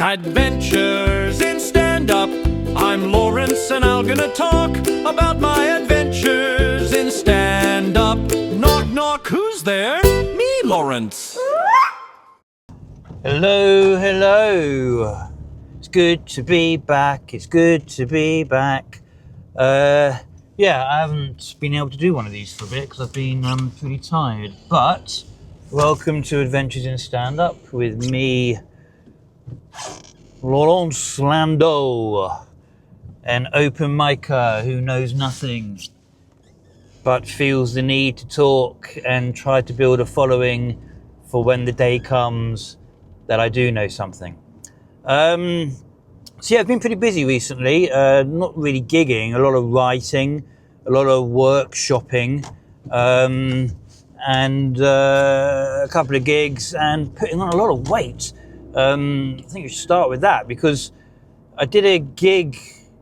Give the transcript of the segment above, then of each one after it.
Adventures in stand-up. I'm Lawrence and I'm gonna talk about my adventures in stand-up. Knock, knock, who's there? Me, Lawrence. Hello, hello. It's good to be back. It's good to be back. Yeah, I haven't been able to do one of these for a bit because I've been pretty tired. But welcome to Adventures in Stand-Up with me, Laurence Landau, an open micer who knows nothing but feels the need to talk and try to build a following for when the day comes that I do know something. So yeah, I've been pretty busy recently, not really gigging, a lot of writing, a lot of workshopping, and a couple of gigs and putting on a lot of weight. I think we should start with that because I did a gig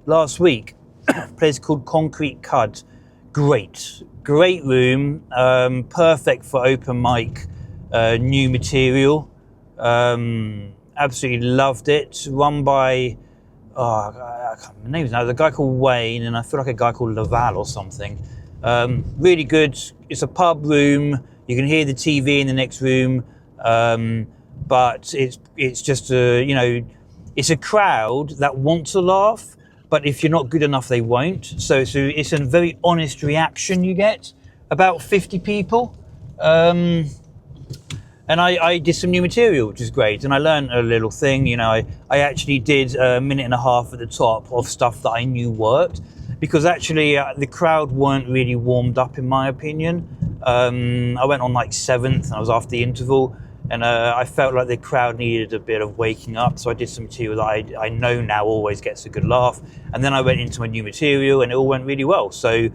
last week, a place called Concrete Cud. Great room, perfect for open mic, new material. Absolutely loved it. Run by, I can't remember the names now. There's a guy called Wayne and I feel like a guy called Laval or something. Really good. It's a pub room. You can hear the TV in the next room. But it's just it's a crowd that want to laugh, but if you're not good enough, they won't. So it's a very honest reaction you get. About 50 people. And I did some new material, which is great. And I learned a little thing, I actually did a minute and a half at the top of stuff that I knew worked, because actually the crowd weren't really warmed up, in my opinion. I went on like 7th and I was after the interval. And I felt like the crowd needed a bit of waking up. So I did some material that I know now always gets a good laugh. And then I went into my new material and it all went really well. So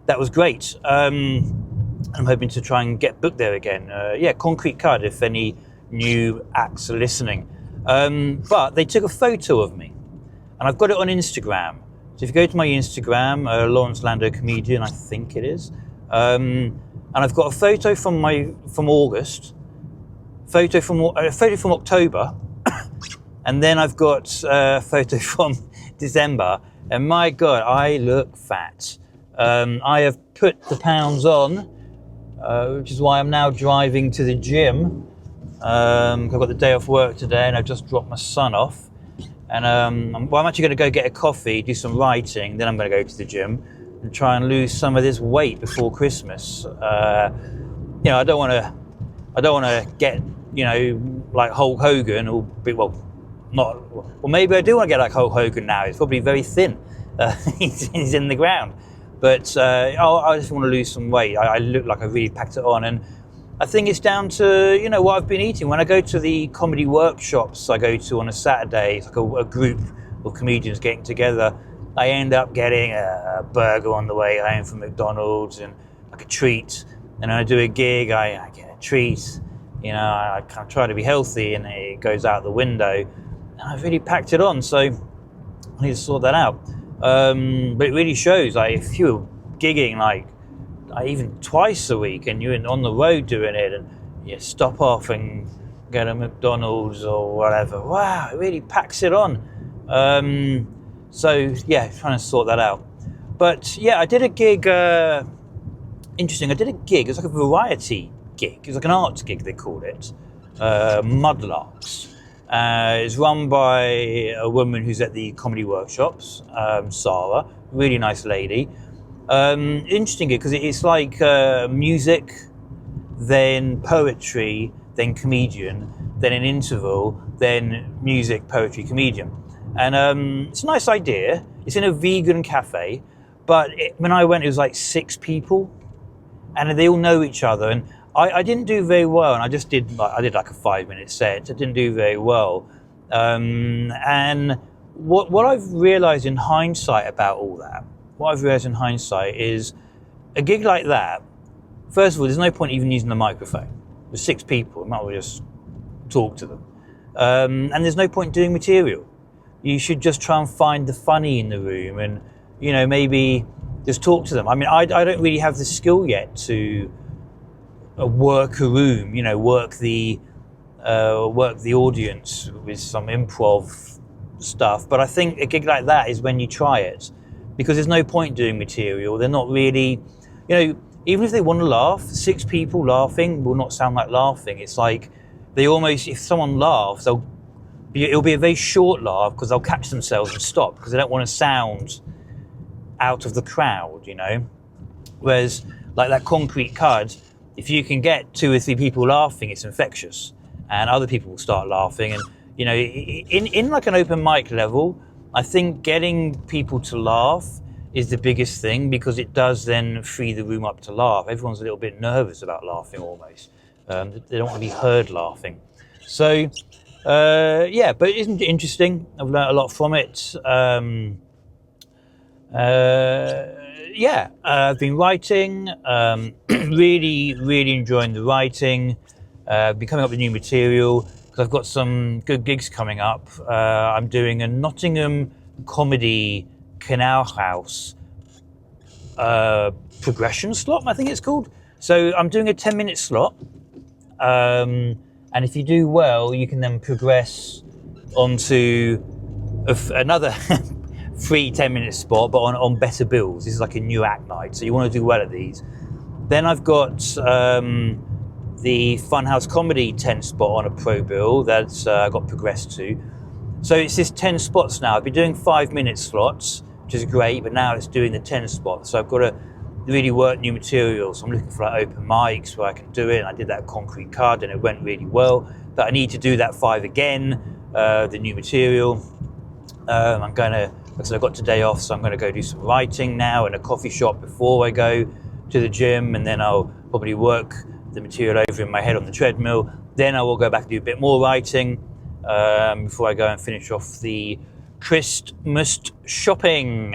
that was great. I'm hoping to try and get booked there again. Concrete Cud, if any new acts are listening. But they took a photo of me. And I've got it on Instagram. So if you go to my Instagram, Lawrence Landau Comedian, I think it is. And I've got a photo from August. Photo from October, and then I've got a photo from December, and my God, I look fat. I have put the pounds on, which is why I'm now driving to the gym. I've got the day off work today, and I've just dropped my son off. And I'm actually going to go get a coffee, do some writing, then I'm going to go to the gym and try and lose some of this weight before Christmas. I don't want to get like Hulk Hogan, or maybe I do want to get like Hulk Hogan now. He's probably very thin. He's in the ground. But I just want to lose some weight. I look like I really packed it on. And I think it's down to, what I've been eating. When I go to the comedy workshops I go to on a Saturday, it's like a group of comedians getting together, I end up getting a burger on the way home from McDonald's and like a treat. And when I do a gig, I get a treat. I kind of try to be healthy and it goes out the window. And I've really packed it on, so I need to sort that out. But it really shows, like, if you're gigging like even twice a week and you're on the road doing it and you stop off and get a McDonald's or whatever, wow, it really packs it on. So yeah, trying to sort that out. But yeah, I did a gig, interesting, it was like a variety gig. It was like an arts gig, they called it, Mudlarks. It's run by a woman who's at the comedy workshops, Sarah, really nice lady. Interesting gig because it's like music, then poetry, then comedian, then an interval, then music, poetry, comedian. And it's a nice idea. It's in a vegan cafe, but when I went, it was like 6 people, and they all know each other. And I didn't do very well, and I did like a 5-minute set. I didn't do very well. And what I've realized in hindsight about all that, is a gig like that, first of all, there's no point even using the microphone. There's 6 people, you might as well just talk to them. And there's no point doing material. You should just try and find the funny in the room and, maybe just talk to them. I mean, I don't really have the skill yet to work a room, work the work the audience with some improv stuff. But I think a gig like that is when you try it, because there's no point doing material. They're not really, even if they want to laugh, 6 people laughing will not sound like laughing. It's like they almost, if someone laughs, it'll be a very short laugh because they'll catch themselves and stop because they don't want to sound out of the crowd, Whereas like that Concrete Cud, if you can get 2 or 3 people laughing, it's infectious, and other people will start laughing. And in like an open mic level, I think getting people to laugh is the biggest thing, because it does then free the room up to laugh. Everyone's a little bit nervous about laughing almost. They don't want to be heard laughing. So but isn't it interesting? I've learned a lot from it. I've been writing, really, really enjoying the writing. Been coming up with new material because I've got some good gigs coming up. I'm doing a Nottingham comedy Canal House progression slot, I think it's called. So I'm doing a 10-minute slot. And if you do well, you can then progress onto another free 10-minute spot, but on better bills. This is like a new act night, so you want to do well at these. Then I've got the Funhouse Comedy 10 spot on a pro bill that I got progressed to. So it's this 10 spots now. I've been doing 5-minute slots, which is great, but now it's doing the 10 spots. So I've got to really work new material. So I'm looking for like open mics where I can do it. And I did that Concrete Cud and it went really well. But I need to do that 5 again, the new material. I'm going to, because I've got today off, so I'm going to go do some writing now in a coffee shop before I go to the gym, and then I'll probably work the material over in my head on the treadmill. Then I will go back and do a bit more writing before I go and finish off the Christmas shopping.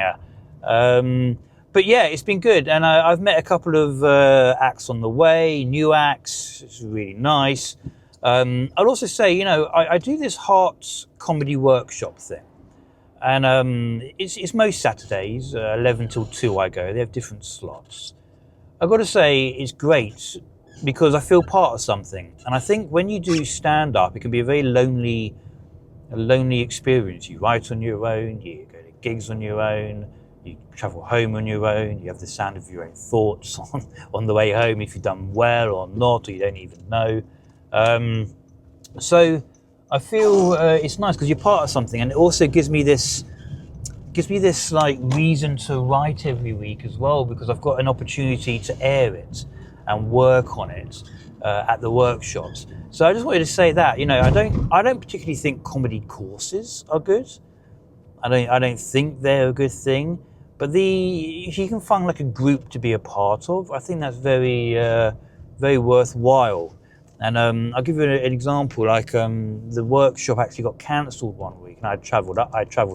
But yeah, it's been good, and I've met a couple of acts on the way, new acts. It's really nice. I'll also say, I do this Hearts comedy workshop thing, and it's most Saturdays, 11 till 2 I go. They have different slots. I've got to say, it's great because I feel part of something. And I think when you do stand-up, it can be a very lonely experience. You write on your own, you go to gigs on your own, you travel home on your own, you have the sound of your own thoughts on the way home, if you've done well or not, or you don't even know. So I feel it's nice because you're part of something, and it also gives me this like reason to write every week as well, because I've got an opportunity to air it and work on it at the workshops. So I just wanted to say that, I don't particularly think comedy courses are good. I don't think they're a good thing. But if you can find like a group to be a part of, I think that's very, very worthwhile. And I'll give you an example. Like the workshop actually got cancelled one week, and I travelled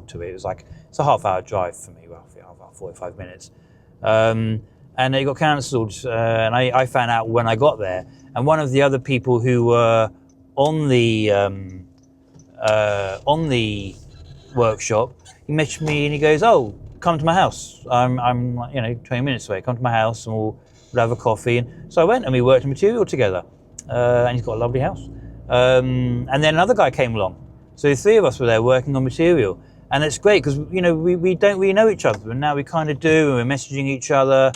to it. It was like, it's a half-hour drive for me, roughly, 45 minutes. And it got cancelled, and I found out when I got there. And one of the other people who were on the workshop, he messaged me and he goes, "Oh, come to my house. I'm 20 minutes away. Come to my house and we'll have a coffee." And so I went and we worked material together. And he's got a lovely house. And then another guy came along. So the 3 of us were there working on material. And it's great because, we don't really know each other. And now we kind of do, and we're messaging each other.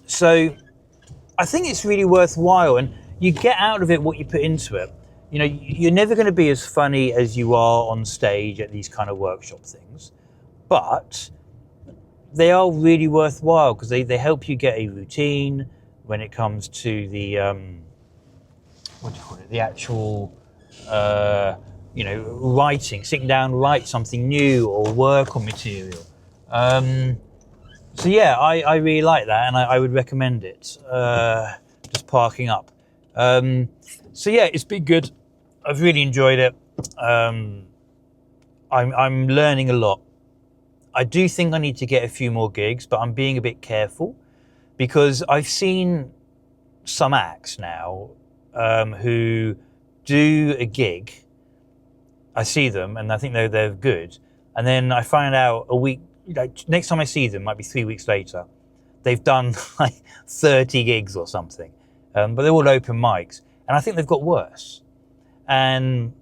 So I think it's really worthwhile. And you get out of it what you put into it. You're never going to be as funny as you are on stage at these kind of workshop things. But they are really worthwhile because they help you get a routine when it comes to the the actual writing, sitting down, write something new or work on material. So yeah, I really like that, and I would recommend it. Just parking up. So yeah, it's been good. I've really enjoyed it. I'm learning a lot. I do think I need to get a few more gigs, but I'm being a bit careful because I've seen some acts now who do a gig. I see them and I think they're good. And then I find out a week, next time I see them, might be 3 weeks later, they've done like 30 gigs or something. But they're all open mics. and I think they've got worse. And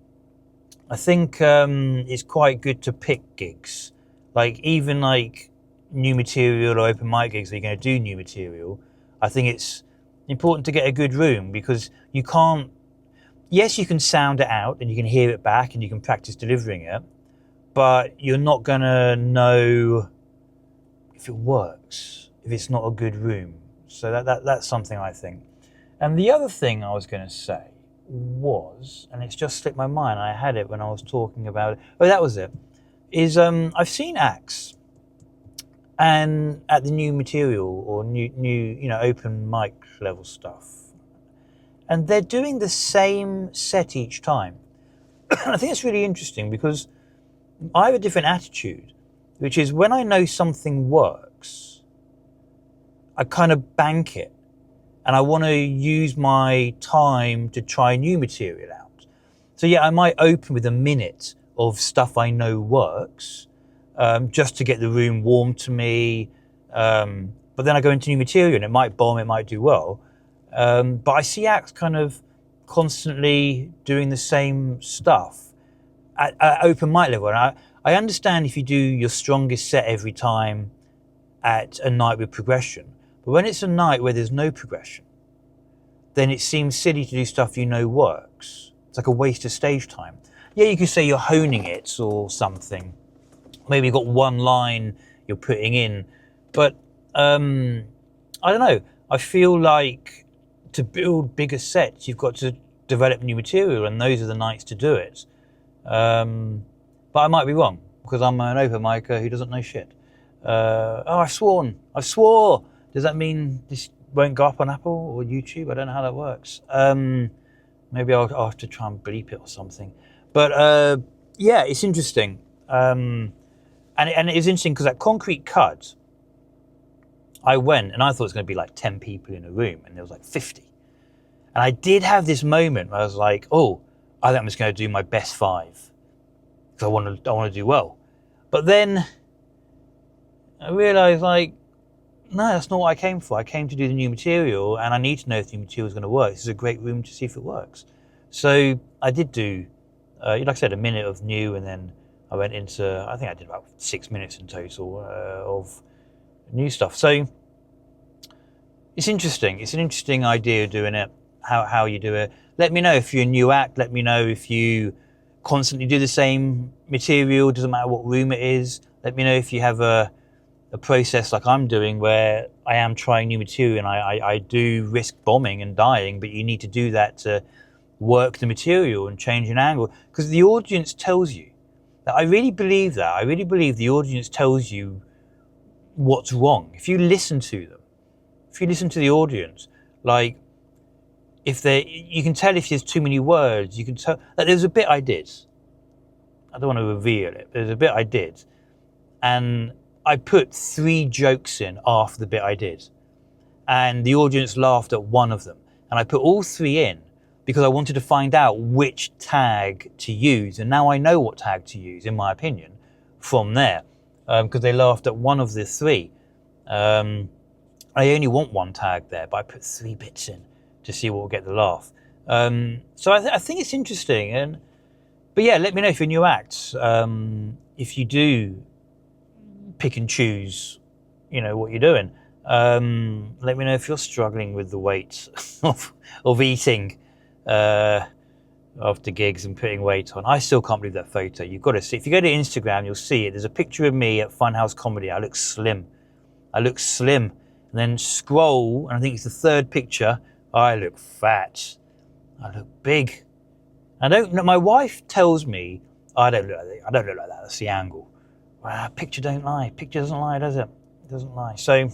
I think it's quite good to pick gigs, like even like new material or open mic gigs. Where you're going to do new material. I think it's important to get a good room, because you can't. Yes, you can sound it out and you can hear it back and you can practice delivering it, but you're not going to know if it works if it's not a good room. So that's something I think. And the other thing I was going to say was, and it's just slipped my mind, I had it when I was talking about it. Oh, that was it. Is I've seen acts and at the new material or new open mic level stuff, and they're doing the same set each time. I think it's really interesting, because I have a different attitude, which is when I know something works, I kind of bank it, and I want to use my time to try new material out. So yeah, I might open with a minute of stuff I know works, just to get the room warm to me. But then I go into new material and it might bomb, it might do well. But I see acts kind of constantly doing the same stuff at open mic level. And I understand if you do your strongest set every time at a night with progression. But when it's a night where there's no progression, then it seems silly to do stuff you know works. It's like a waste of stage time. Yeah, you could say you're honing it or something. Maybe you've got one line you're putting in. But I don't know. I feel like to build bigger sets, you've got to develop new material, and those are the nights to do it. But I might be wrong, because I'm an open micer who doesn't know shit. I've sworn. I swore. Does that mean this won't go up on Apple or YouTube? I don't know how that works. Maybe I'll have to try and bleep it or something. But yeah, it's interesting. And it is interesting because at Concrete Cut, I went and I thought it was going to be like 10 people in a room, and there was like 50. And I did have this moment where I was like, oh, I think I'm just going to do my best 5 because I want to do well. But then I realised, like, no, that's not what I came for. I came to do the new material, and I need to know if the new material is going to work. This is a great room to see if it works. So I did do, like I said, a minute of new, and then I went into, I think I did about 6 minutes in total of new stuff. So it's interesting. It's an interesting idea doing it, how you do it. Let me know if you're a new act. Let me know if you constantly do the same material. Doesn't matter what room it is. Let me know if you have a process like I'm doing, where I am trying new material and I do risk bombing and dying, but you need to do that to work the material and change an angle, because the audience tells you that. I really believe that. I really believe the audience tells you what's wrong. If you listen to them, if you listen to the audience, like you can tell if there's too many words. You can tell that there's a bit I did. I don't want to reveal it. There's a bit I did, and I put 3 jokes in after the bit I did, and the audience laughed at one of them. And I put all 3 in because I wanted to find out which tag to use, and now I know what tag to use, in my opinion, from there, because they laughed at one of the 3. I only want 1 tag there, but I put 3 bits in to see what will get the laugh. So I think it's interesting. But yeah, let me know if you're new acts. If you do pick and choose, what you're doing. Let me know if you're struggling with the weight of eating after gigs and putting weight on. I still can't believe that photo. You've got to see. If you go to Instagram, you'll see it. There's a picture of me at Funhouse Comedy. I look slim. And then scroll, and I think it's the 3rd picture. I look fat. I look big. My wife tells me I don't look like that. That's the angle. Well, picture don't lie. Picture doesn't lie, does it? It doesn't lie. So,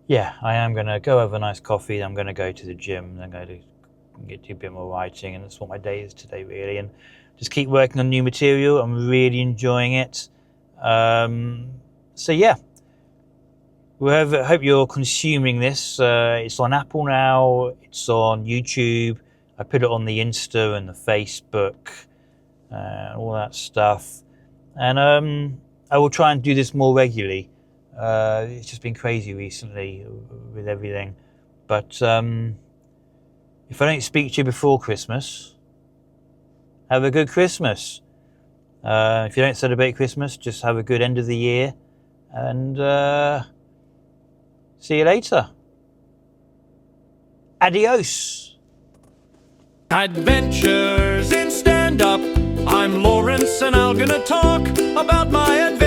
yeah, I am going to go have a nice coffee. I'm going to go to the gym. I'm going to do a bit more writing, and that's what my day is today, really. And just keep working on new material. I'm really enjoying it. So, yeah. I hope you're consuming this. It's on Apple now. It's on YouTube. I put it on the Insta and the Facebook, all that stuff. And I will try and do this more regularly. It's just been crazy recently with everything. But if I don't speak to you before Christmas, have a good Christmas. If you don't celebrate Christmas, just have a good end of the year. And see you later. Adios. Adventures in stand-up. I'm Lawrence and I'm gonna talk about my adventures